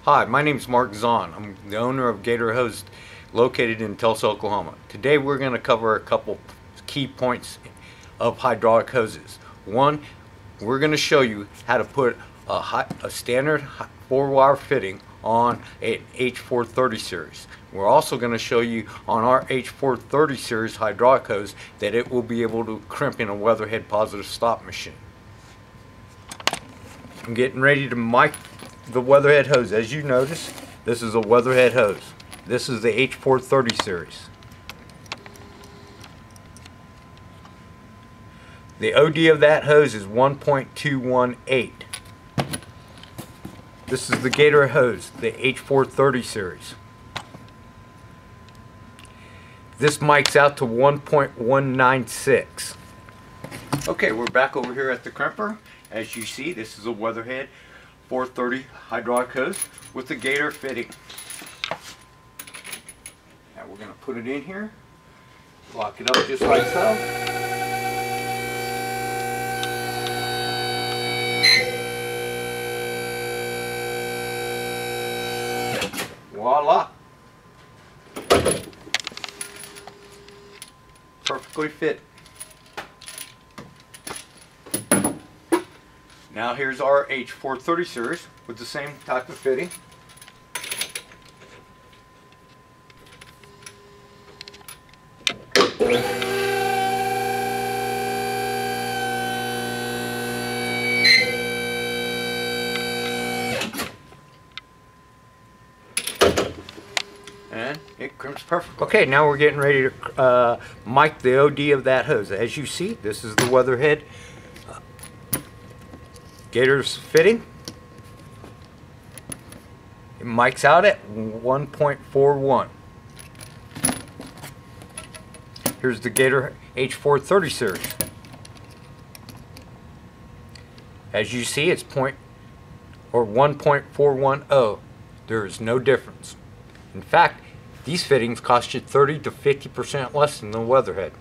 Hi, my name is Mark Zahn. I'm the owner of Gator Hose located in Tulsa, Oklahoma. Today we're going to cover a couple key points of hydraulic hoses. One, we're going to show you how to put a standard 4-wire fitting on an H430 series. We're also going to show you on our H430 series hydraulic hose that it will be able to crimp in a Weatherhead positive stop machine. I'm getting ready to mic the Weatherhead hose. As you notice, this is a Weatherhead hose. This is the H430 series. The OD of that hose is 1.218. This is the Gator hose, the H430 series. This mics out to 1.196. Okay, we're back over here at the crimper. As you see, this is a Weatherhead 430 hydraulic hose with the Gator fitting. Now we're going to put it in here, lock it up just like so. Voila! Perfectly fit. Now here's our H430 series with the same type of fitting. And it crimps perfectly. Okay, now we're getting ready to mic the OD of that hose. As you see, this is the Weatherhead Gator's fitting. It mics out at 1.41. Here's the Gator H430 series. As you see, it's 1.410. There is no difference. In fact, these fittings cost you 30 to 50% less than the Weatherhead.